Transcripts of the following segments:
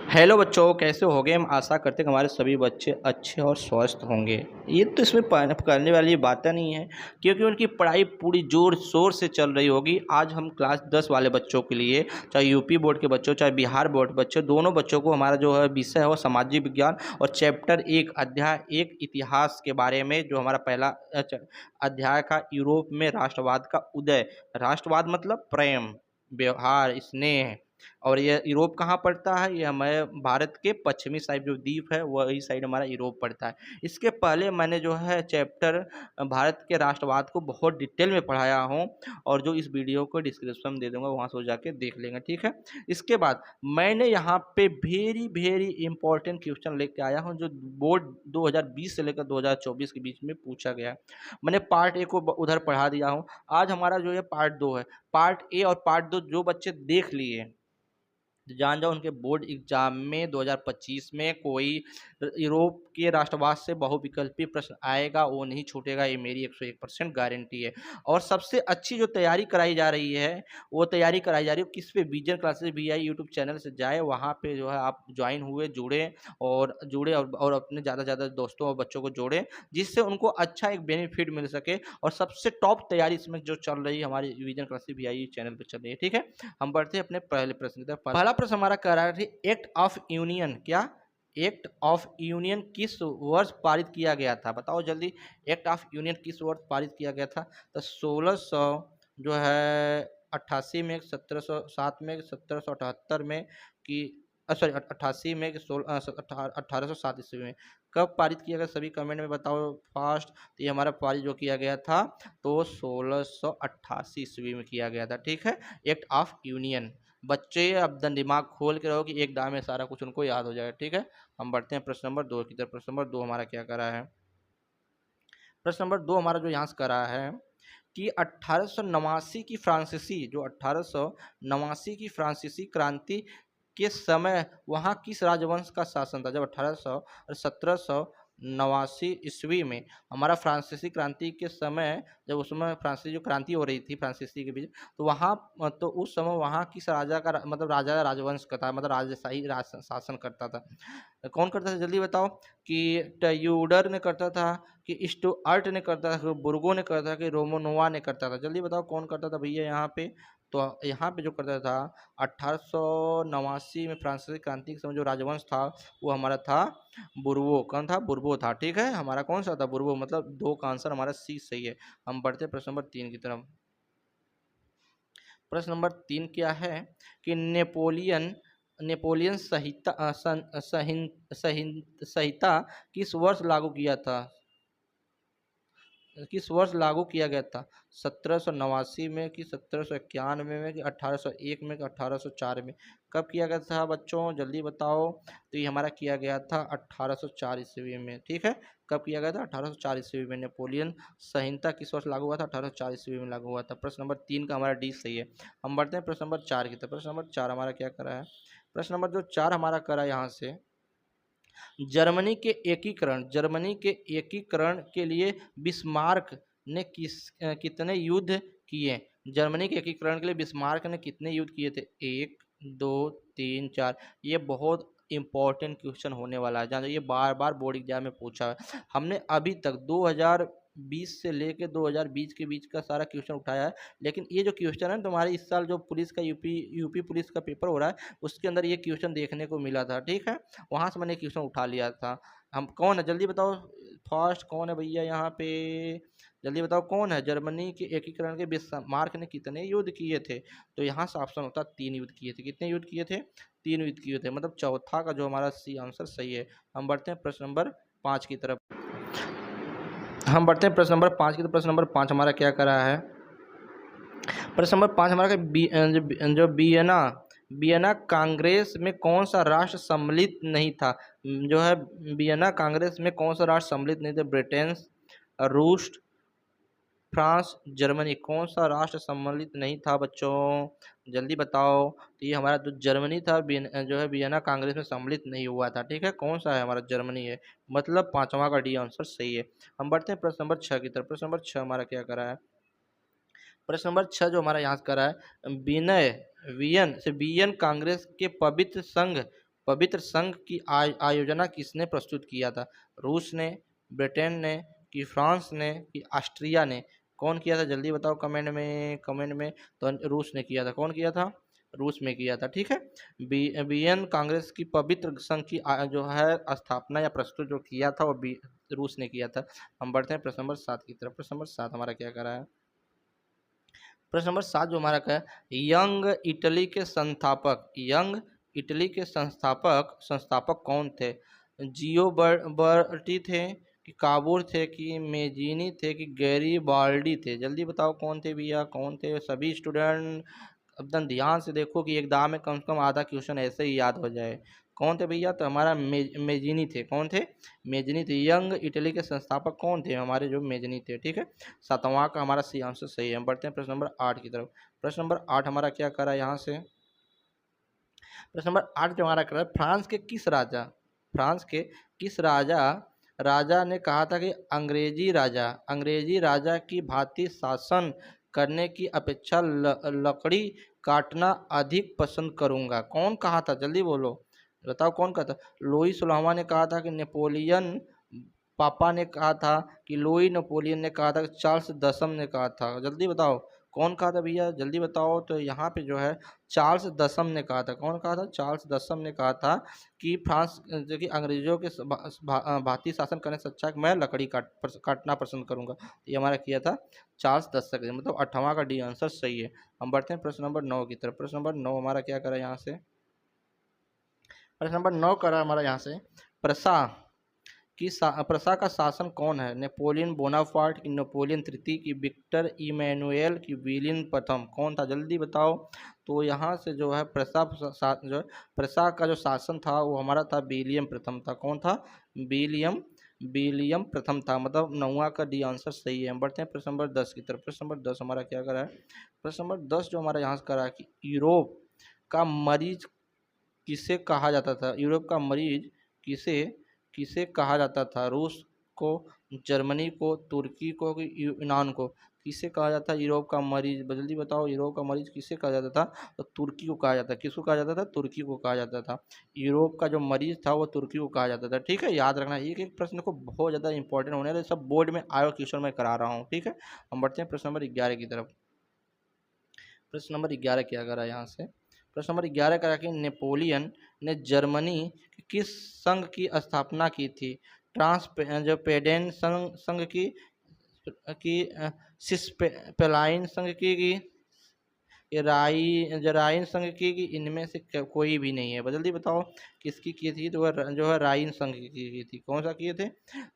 Hello बच्चों, कैसे हो गए। हम आशा करते हैं कि हमारे सभी बच्चे अच्छे और स्वस्थ होंगे। ये तो इसमें करने वाली बातें नहीं है, क्योंकि उनकी पढ़ाई पूरी जोर शोर से चल रही होगी। आज हम क्लास 10 वाले बच्चों के लिए, चाहे यूपी बोर्ड के बच्चों चाहे बिहार बोर्ड के बच्चों, दोनों बच्चों को हमारा जो है विषय है वो सामाजिक विज्ञान और चैप्टर 1 अध्याय 1 इतिहास के बारे में, जो हमारा पहला अध्याय का यूरोप में राष्ट्रवाद का उदय। राष्ट्रवाद मतलब प्रेम, व्यवहार, स्नेह। और ये यूरोप कहाँ पड़ता है? ये हमें भारत के पश्चिमी साइड जो द्वीप है वही साइड हमारा यूरोप पड़ता है। इसके पहले मैंने जो है चैप्टर भारत के राष्ट्रवाद को बहुत डिटेल में पढ़ाया हूँ, और जो इस वीडियो को डिस्क्रिप्शन में दे दूंगा, वहाँ से जाके देख लेंगे, ठीक है। इसके बाद मैंने यहाँ पे वेरी वेरी इंपॉर्टेंट क्वेश्चन लेके आया हूँ, जो बोर्ड 2020 से लेकर 2024 के बीच में पूछा गया है। मैंने पार्ट ए को उधर पढ़ा दिया हूँ। आज हमारा जो है पार्ट 2 है। पार्ट ए और पार्ट 2 जो बच्चे देख लिए जान जाओ, उनके बोर्ड एग्जाम में 2025 में कोई यूरोप के राष्ट्रवाद से बहुविकल्पी प्रश्न आएगा, वो नहीं छूटेगा, ये मेरी 101% गारंटी है। और सबसे अच्छी जो तैयारी कराई जा रही है, वो तैयारी कराई जा रही है किस पे? Vision classes VI YouTube channel से जाए, वहाँ पे जो है आप ज्वाइन हुए, जुड़े और अपने ज़्यादा से ज़्यादा दोस्तों और बच्चों को जोड़ें, जिससे उनको अच्छा एक बेनिफिट मिल सके। और सबसे टॉप तैयारी इसमें जो चल रही है हमारी विजन क्लासेस VI चैनल पर चल रही है, ठीक है। हम बढ़ते हैं अपने पहले प्रश्न की तरफ। पहला प्रश्न हमारा कह रहा है, एक्ट ऑफ यूनियन, क्या एक्ट ऑफ यूनियन किस वर्ष पारित किया गया था? बताओ जल्दी, एक्ट ऑफ यूनियन किस वर्ष पारित किया गया था? तो 1600 जो है 88 में, 1707 में, 1778 में, कि सॉरी 88 में, कि 1807 ईस्वी में। कब पारित किया गया? सभी कमेंट में बताओ फास्ट। तो ये हमारा पारित जो किया गया था तो 1688 ईस्वी में किया गया था, ठीक है। Act of union. बच्चे अब दिमाग खोल के रहो कि एक दाव में सारा कुछ उनको याद हो जाएगा, ठीक है। हम बढ़ते हैं प्रश्न नंबर 2 की तरफ। प्रश्न नंबर 2 हमारा क्या कर रहा है? प्रश्न नंबर 2 हमारा जो यहाँ से कर रहा है कि 1889 की फ्रांसीसी, जो 1889 की फ्रांसीसी क्रांति के समय वहाँ किस राजवंश का शासन था? जब 1789 ईस्वी में हमारा फ्रांसीसी क्रांति के समय, जब उस समय फ्रांसीसी जो क्रांति हो रही थी फ्रांसीसी के बीच, तो वहाँ तो उस समय वहाँ किस राजा का मतलब राजा राजवंश का था, मतलब राजशाही शासन करता था। कौन करता था जल्दी बताओ? कि ट्यूडर ने करता था, कि स्टुअर्ट ने करता था, कि बुर्गो ने करता था, कि रोमनोवा ने करता था? जल्दी बताओ कौन करता था भैया यहाँ पे? तो यहाँ पे जो करता था 1889 में फ्रांसीसी क्रांति के समय जो राजवंश था वो हमारा था बुर्बो। कौन था? बुर्बो था, ठीक है। हमारा कौन सा था? बुर्बो। मतलब 2 का आंसर हमारा सी सही है। हम बढ़ते प्रश्न नंबर 3 की तरफ। प्रश्न नंबर 3 क्या है कि नेपोलियन नेपोलियन संहिता किस वर्ष लागू किया था? किस वर्ष लागू किया गया था? 1789 में, कि 1791 में, कि 1801 में, कि 1804 में? कब किया गया था बच्चों? जल्दी बताओ। तो ये हमारा किया गया था 1804 ईस्वी में, ठीक है। कब किया गया था? 1804 ईस्वी में। नेपोलियन संहिता किस वर्ष लागू हुआ था? 1804 ईस्वी में लागू हुआ था। प्रश्न नंबर 3 का हमारा डी सही है। हम बढ़ते हैं प्रश्न नंबर 4 की तरफ। प्रश्न नंबर 4 हमारा क्या करा है? प्रश्न नंबर जो 4 हमारा करा यहाँ से, जर्मनी के एकीकरण के लिए बिस्मार्क ने कितने युद्ध किए? जर्मनी के एकीकरण के लिए बिस्मार्क ने कितने युद्ध किए थे? 1, 2, 3, 4। ये बहुत इंपॉर्टेंट क्वेश्चन होने वाला है, जान ये बार बार बोर्ड एग्जाम में पूछा है। हमने अभी तक 2020 से लेकर 2020 के बीच का सारा क्वेश्चन उठाया है, लेकिन ये जो क्वेश्चन है तुम्हारे इस साल जो पुलिस का यूपी पुलिस का पेपर हो रहा है, उसके अंदर ये क्वेश्चन देखने को मिला था, ठीक है। वहाँ से मैंने क्वेश्चन उठा लिया था। हम कौन है जल्दी बताओ फर्स्ट, कौन है भैया यहाँ पे? जल्दी बताओ कौन है? जर्मनी के एकीकरण के बिस्मार्क ने कितने युद्ध किए थे? तो यहाँ से ऑप्शन होता 3 युद्ध किए थे। कितने युद्ध किए थे? 3 युद्ध किए थे, मतलब चौथा का जो हमारा सी आंसर सही है। हम बढ़ते हैं प्रश्न नंबर 5 की तरफ। हम बढ़ते हैं प्रश्न नंबर 5 की तरफ। प्रश्न नंबर 5 हमारा क्या कर रहा है? प्रश्न नंबर 5 हमारा जो वियना कांग्रेस में कौन सा राष्ट्र सम्मिलित नहीं था? जो है वियना कांग्रेस में कौन सा राष्ट्र सम्मिलित नहीं थे? ब्रिटेन, रूस, फ्रांस, जर्मनी। कौन सा राष्ट्र सम्मिलित नहीं था बच्चों? जल्दी बताओ। तो ये हमारा जो जर्मनी था, जो है वियना कांग्रेस में सम्मिलित नहीं हुआ था, ठीक है। कौन सा है? हमारा जर्मनी है, मतलब 5वां का डी आंसर सही है। हम बढ़ते हैं प्रश्न नंबर 6 की तरफ। प्रश्न नंबर 6 हमारा क्या करा है? प्रश्न नंबर 6 जो हमारा यहाँ से करा है, वियन कांग्रेस के पवित्र संघ पवित्र संघ की आयोजना किसने प्रस्तुत किया था? रूस ने, ब्रिटेन ने, कि फ्रांस ने, कि ऑस्ट्रिया ने? कौन किया था जल्दी बताओ कमेंट में, कमेंट में। तो रूस ने किया था। कौन किया था? रूस में किया था। ठीक है। वियन कांग्रेस की पवित्र संघ की जो है स्थापना या प्रस्तुत जो किया था वो रूस ने किया था। हम बढ़ते हैं प्रश्न नंबर 7 की तरफ। प्रश्न नंबर 7 हमारा क्या कर रहा है? प्रश्न नंबर 7 जो हमारा क्या है, यंग इटली के संस्थापक, यंग इटली के संस्थापक संस्थापक कौन थे? जियो बर्टी थे, कि काबूर थे, कि मेजीनी थे, कि गैरीबाल्डी थे? जल्दी बताओ कौन थे भैया, कौन थे सभी स्टूडेंट? एकदम ध्यान से देखो कि एग्जाम में कम से कम आधा क्वेश्चन ऐसे ही याद हो जाए। कौन थे भैया? तो हमारा मेजिनी थे। कौन थे? मेजिनी थे। यंग इटली के संस्थापक कौन थे? हमारे जो मेजिनी थे। ठीक है। सातवां का हमारा सी आंसर सही है। हम बढ़ते हैं प्रश्न नंबर 8 की तरफ। प्रश्न नंबर 8 हमारा क्या करा है यहाँ से? प्रश्न नंबर 8 जो हमारा करा है, फ्रांस के किस राजा, फ्रांस के किस राजा राजा ने कहा था कि अंग्रेजी राजा की भांति शासन करने की अपेक्षा लकड़ी काटना अधिक पसंद करूंगा? कौन कहा था जल्दी बोलो, बताओ कौन कहा था? लुई 16वां ने कहा था, कि नेपोलियन पापा ने कहा था, कि लुई नेपोलियन ने कहा था, कि चार्ल्स दसम ने कहा था? जल्दी बताओ कौन कहा था भैया, जल्दी बताओ। तो यहाँ पे जो है चार्ल्स दसम ने कहा था। कौन कहा था? चार्ल्स दसम ने कहा था कि फ्रांस जो कि अंग्रेजों के भांति शासन करने से अच्छा है कि मैं लकड़ी काटना पसंद करूंगा। ये हमारा किया था चार्ल्स दसम ने, मतलब 8वां का डी आंसर सही है। हम बढ़ते हैं प्रश्न नंबर 9 की तरफ। प्रश्न नंबर 9 हमारा क्या करा यहाँ से? प्रश्न नंबर 9 करा हमारा यहाँ से, प्रसा प्रसा का शासन कौन है? नेपोलियन बोनापार्ट, की नेपोलियन तृतीय, की विक्टर इमैनुएल, की विलियम प्रथम? कौन था जल्दी बताओ। तो यहाँ से जो है जो है प्रसा का जो शासन था वो हमारा था विलियम प्रथम था। कौन था? विलियम विलियम प्रथम था, मतलब 9वां का डी आंसर सही है। हम बढ़ते हैं प्रश्न नंबर 10 की तरफ। प्रश्न नंबर 10 हमारा क्या करा है? प्रश्न नंबर 10 जो हमारा यहाँ से करा है, कि यूरोप का मरीज किसे कहा जाता था? यूरोप का मरीज किसे किसे कहा जाता था? रूस को, जर्मनी को, तुर्की को, कि यूनान को? किसे कहा जाता है यूरोप का मरीज? जल्दी बताओ यूरोप का मरीज किसे कहा जाता था? तो तुर्की को कहा जाता है। किसको कहा जाता था? तुर्की को कहा जाता था। यूरोप का जो मरीज था वो तुर्की को कहा जाता था। ठीक है, याद रखना एक एक प्रश्न को, बहुत ज़्यादा इंपॉर्टेंट होने वाले, सब बोर्ड में आयो क्वेश्चन में करा रहा हूँ। ठीक है। हम बढ़ते हैं प्रश्न नंबर 11 की तरफ। प्रश्न नंबर 11 क्या करा यहाँ से? प्रश्न नंबर 11 करा कि नेपोलियन ने जर्मनी के किस संघ की स्थापना की थी? ट्रांस जो पेडेन संघ की सिस्पेलाइन संघ की राइन संघ की इनमें से कोई भी नहीं है? जल्दी बताओ किसकी की थी? तो वह जो है राइन संघ की थी। कौन सा किए थे?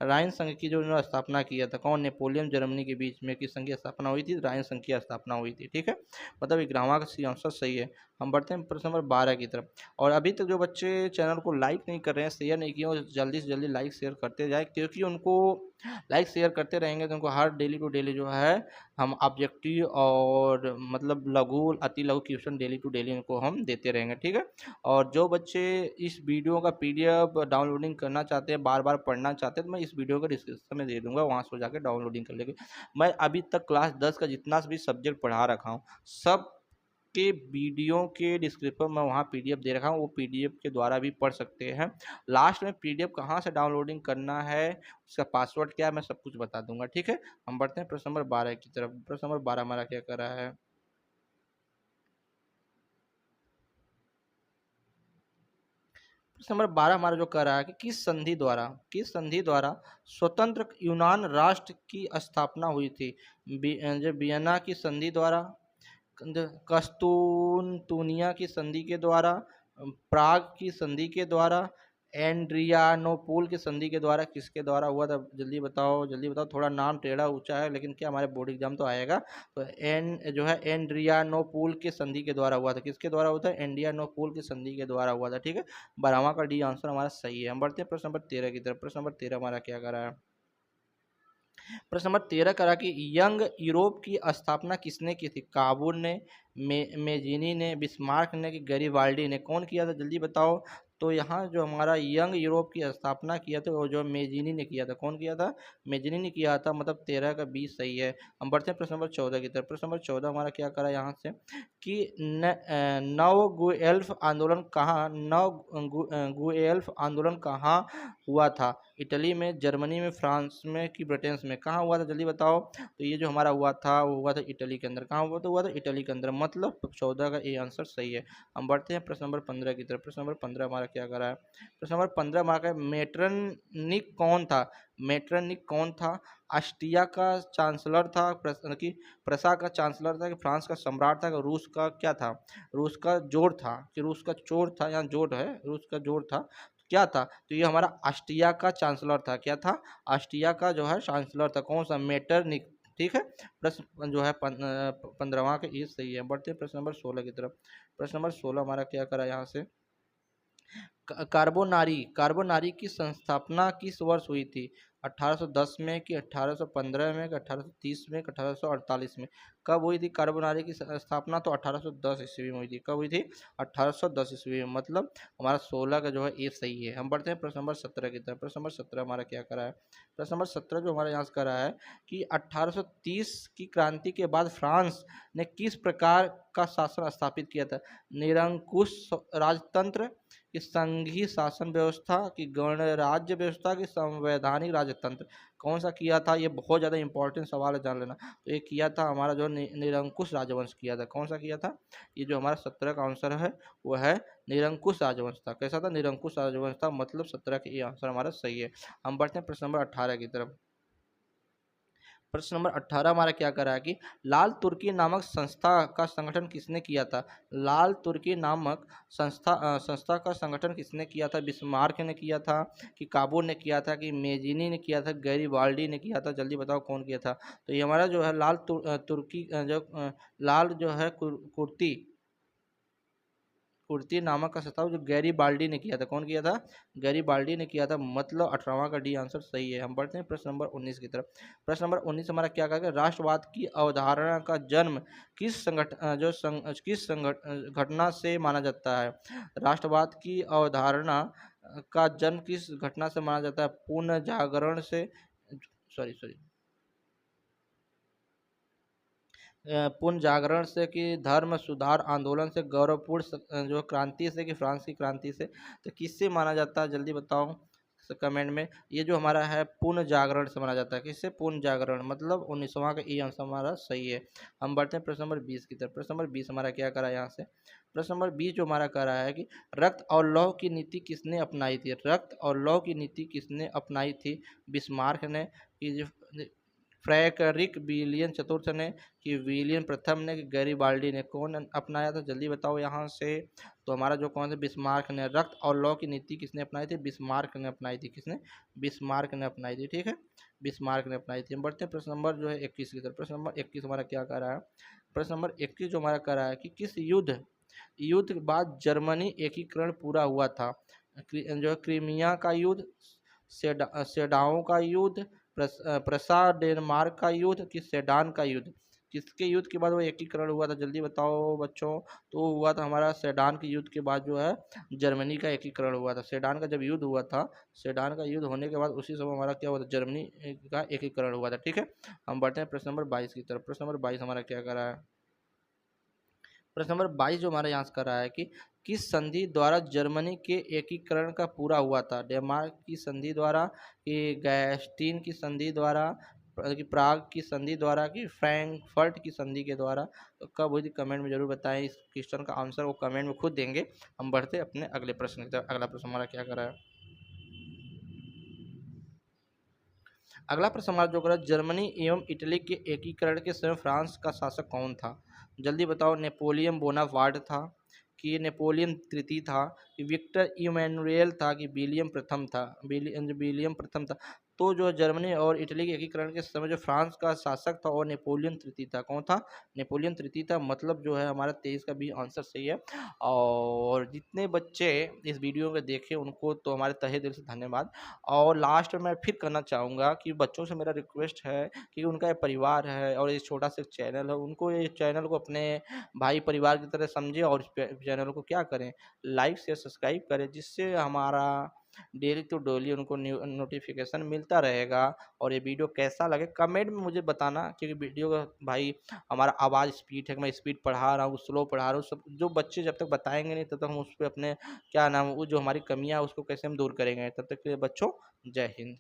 राइन संघ की जो उन्होंने स्थापना किया था। कौन? नेपोलियन जर्मनी के बीच में किस संघ की स्थापना हुई थी? राइन संघ की स्थापना हुई थी। ठीक है, मतलब 11वां का सी आंसर सही है। हम बढ़ते हैं प्रश्न नंबर 12 की तरफ। और अभी तक जो बच्चे चैनल को लाइक नहीं कर रहे हैं, शेयर नहीं किए, वो जल्दी से जल्दी लाइक शेयर करते जाए, क्योंकि उनको लाइक शेयर करते रहेंगे तो उनको हर डेली टू डेली जो है हम ऑब्जेक्टिव और मतलब लघु अति लघु क्वेश्चन डेली टू डेली इनको हम देते रहेंगे। ठीक है। और जो बच्चे इस वीडियो का पीडीएफ डाउनलोडिंग करना चाहते हैं, बार बार पढ़ना चाहते हैं, तो मैं इस वीडियो का डिस्क्रिप्शन में दे दूंगा, वहाँ से जाकर डाउनलोडिंग कर लेंगे। मैं अभी तक क्लास 10 का जितना भी सब्जेक्ट पढ़ा रखा हूँ, सब के वीडियो के डिस्क्रिप्शन में वहाँ पीडीएफ दे रखा हूँ, वो पीडीएफ के द्वारा भी पढ़ सकते हैं। लास्ट में पीडीएफ कहाँ से डाउनलोडिंग करना है, उसका पासवर्ड क्या है, मैं सब कुछ बता दूंगा। ठीक है। हम बढ़ते हैं प्रश्न नंबर 12 की तरफ। प्रश्न नंबर 12 हमारा क्या कर रहा है? प्रश्न नंबर 12 हमारा जो कह रहा है कि किस संधि द्वारा स्वतंत्र यूनान राष्ट्र की स्थापना हुई थी? जो वियना की संधि द्वारा, कस्तूनतुनिया की संधि के द्वारा, प्राग की संधि के द्वारा, एंड्रियानोपोल की संधि के द्वारा? किसके द्वारा हुआ था जल्दी बताओ, जल्दी बताओ। थोड़ा नाम टेढ़ा ऊंचा है, लेकिन क्या हमारे बोर्ड एग्जाम तो आएगा। तो जो है एंड्रियानोपोल के संधि के द्वारा हुआ था। किसके द्वारा हुआ था? एंड्रियानोपोल की संधि के द्वारा हुआ था। ठीक है। 12वां का डी आंसर हमारा सही है। हम बढ़ते हैं प्रश्न नंबर 13 की तरफ। प्रश्न नंबर 13 हमारा क्या कर रहा है? प्रश्न नंबर 13 करा कि यंग यूरोप की स्थापना किसने की थी? काबूल ने, मेजिनी ने, बिस्मार्क ने कि गैरीबाल्डी ने? कौन किया था जल्दी बताओ। तो यहाँ जो हमारा यंग यूरोप की स्थापना किया था वो जो मेजिनी ने किया था। कौन किया था? मेजिनी ने किया था। मतलब 13 का 20 सही है। हम बढ़ते हैं प्रश्न नंबर 14 की तरफ। प्रश्न नंबर 14 हमारा क्या करा यहाँ से कि नव गुएल्फ आंदोलन कहाँ, गुएल्फ आंदोलन कहाँ हुआ था? इटली में, जर्मनी में, फ्रांस में कि ब्रिटेन में? कहाँ हुआ था जल्दी बताओ। तो ये जो हमारा हुआ था वो हुआ था इटली के अंदर। कहाँ हुआ था इटली के अंदर। मतलब 14 का ए आंसर सही है। हम बढ़ते हैं प्रश्न नंबर 15 की तरफ। प्रश्न नंबर 15 हमारा क्या करा है? प्रश्न नंबर 15 हमारा क्या है? मेटरनिक कौन था? मेटरनिक कौन था? ऑस्ट्रिया का चांसलर था, कि प्रसा का चांसलर था, कि फ्रांस का सम्राट था, कि रूस का क्या था? रूस का जोड़ था, कि रूस का चोर था, यहाँ जोड़ है, रूस का जोड़ था, क्या था? तो ये हमारा ऑस्ट्रिया का चांसलर था। क्या था? ऑस्ट्रिया का जो है चांसलर था। कौन सा? मेटरनिक। ठीक है। प्रश्न जो है 15वां के ये सही है। बढ़ते हैं प्रश्न नंबर 16 की तरफ। प्रश्न नंबर 16 हमारा क्या करा यहाँ से? कार्बोनारी की संस्थापना किस वर्ष हुई थी? 1810 में कि 1815 में कि 1830 में कि 1848 में? कब हुई थी कार्बोनारी की स्थापना? तो 1810 ईस्वी में हुई थी। कब हुई थी? 1810 ईस्वी में। मतलब हमारा 16 का जो है ये सही है। हम बढ़ते हैं प्रश्न नंबर 17 की तरफ। प्रश्न नंबर 17 हमारा क्या करा है? प्रश्न नंबर 17 जो हमारे यहाँ से करा है कि 1830 की क्रांति के बाद फ्रांस ने किस प्रकार का शासन स्थापित किया था? निरंकुश राजतंत्र, कि संघीय शासन व्यवस्था, कि गणराज्य व्यवस्था, कि संवैधानिक राजतंत्र? कौन सा किया था? ये बहुत ज़्यादा इंपॉर्टेंट सवाल है, जान लेना। तो ये किया था हमारा जो निरंकुश राजवंश किया था। कौन सा किया था? ये जो हमारा 17 का आंसर है वो है निरंकुश राजवंश था। कैसा था? निरंकुश राजवंश था। मतलब 17 का ये आंसर हमारा सही है। हम बढ़ते हैं प्रश्न नंबर 18 की तरफ। प्रश्न नंबर 18 हमारा क्या करा है कि लाल तुर्की नामक संस्था का संगठन किसने किया था? लाल तुर्की नामक संस्था का संगठन किसने किया था? बिस्मार्क ने किया था, कि काबूल ने किया था, कि मेजिनी ने किया था, गैरीबाल्डी ने किया था? जल्दी बताओ कौन किया था। तो ये हमारा जो है तुर्की लाल जो है कुर्ती कुर्ती नामक का संस्थापक जो गैरीबाल्डी ने किया था। कौन किया था? गैरीबाल्डी ने किया था। मतलब 18वां का डी आंसर सही है। हम बढ़ते हैं प्रश्न नंबर 19 की तरफ। प्रश्न नंबर 19 हमारा क्या कहा? राष्ट्रवाद की अवधारणा का जन्म किस घटना से माना जाता है? राष्ट्रवाद की अवधारणा का जन्म किस घटना से माना जाता है? पुनः जागरण से, सॉरी सॉरी पुनः जागरण से, कि धर्म सुधार आंदोलन से, गौरवपूर्ण जो क्रांति से, कि फ्रांस की क्रांति से? तो किससे माना जाता है जल्दी बताओ कमेंट में। ये जो हमारा है पुनः जागरण से माना जाता है। किससे? पुनः जागरण। मतलब 19वां का ये आंसर हमारा सही है। हम बढ़ते हैं प्रश्न नंबर 20 की तरफ। प्रश्न नंबर 20 हमारा क्या करा है यहाँ से? प्रश्न नंबर 20 जो हमारा कह रहा है कि रक्त और लौह की नीति किसने अपनाई थी? रक्त और लौह की नीति किसने अपनाई थी? बिस्मार्क ने, कि फ्रैडरिक विलियम चतुर्थ ने, कि विलियम प्रथम ने, कि गैरीबाल्डी ने? कौन अपनाया था जल्दी बताओ यहाँ से। तो हमारा जो कौन थे? बिस्मार्क ने। रक्त और लौ की नीति किसने अपनाई थी? बिस्मार्क ने अपनाई थी। किसने? बिस्मार्क ने अपनाई थी। ठीक है, बिस्मार्क ने अपनाई थी। हम बढ़ते हैं प्रश्न नंबर जो है 21 की तरफ। प्रश्न नंबर 21 हमारा क्या कर रहा है? प्रश्न नंबर 21 जो हमारा कर रहा है कि किस युद्ध के बाद जर्मनी एकीकरण पूरा हुआ था? जो है क्रीमिया का युद्ध, सेडाओं का युद्ध, प्रसा डेनमार्क का युद्ध, कि सेडान का युद्ध? किसके युद्ध के बाद वो एकीकरण हुआ था जल्दी बताओ बच्चों। तो हुआ था हमारा सेडान के युद्ध के बाद जो है जर्मनी का एकीकरण हुआ था। सेडान का जब युद्ध हुआ था, सेडान का युद्ध होने के बाद उसी समय हमारा क्या हुआ था? जर्मनी का एकीकरण हुआ था। ठीक है, हम बढ़ते हैं प्रश्न नंबर 22 की तरफ। प्रश्न नंबर 22 हमारा क्या कर रहा है? प्रश्न नंबर 22 जो हमारा यहाँ से कर रहा है कि किस संधि द्वारा जर्मनी के एकीकरण का पूरा हुआ था? डेनमार्क की संधि द्वारा, कि गैस्टीन की संधि द्वारा, कि प्राग की संधि द्वारा, कि फ्रैंकफर्ट की संधि के द्वारा? तो कब हुई थी कमेंट में जरूर बताएं। इस क्वेश्चन का आंसर वो कमेंट में खुद देंगे। हम बढ़ते अपने अगले प्रश्न की तरफ। अगला प्रश्न हमारा क्या कर रहा है? अगला प्रश्न हमारा जो कर रहा है, जर्मनी एवं इटली के एकीकरण के समय फ्रांस का शासक कौन था? जल्दी बताओ। नेपोलियन बोनापार्ट था, कि नेपोलियन तृतीय था, कि विक्टर इमैनुएल था, कि विलियम प्रथम था? विलियम प्रथम था। तो जो जर्मनी और इटली के एकीकरण के समय जो फ्रांस का शासक था वो नेपोलियन तृतीय था। कौन था? नेपोलियन तृतीय था। मतलब जो है हमारा 23 का बी आंसर सही है। और जितने बच्चे इस वीडियो को देखे उनको तो हमारे तहे दिल से धन्यवाद। और लास्ट में मैं फिर करना चाहूँगा कि बच्चों से मेरा रिक्वेस्ट है कि उनका ये परिवार है और ये छोटा सा चैनल है, उनको ये चैनल को अपने भाई परिवार की तरह समझें और इस चैनल को क्या करें, लाइक शेयर सब्सक्राइब करें, जिससे हमारा डेली टू डेली उनको नोटिफिकेशन मिलता रहेगा। और ये वीडियो कैसा लगे कमेंट में मुझे बताना, क्योंकि वीडियो का भाई हमारा आवाज़ स्पीड है, मैं स्पीड पढ़ा रहा हूँ स्लो पढ़ा रहा हूँ, सब जो बच्चे जब तक बताएंगे नहीं तब तक हम उस पर अपने क्या नाम वो जो हमारी कमियाँ है उसको कैसे हम दूर करेंगे। तब तक के लिए बच्चों जय हिंद।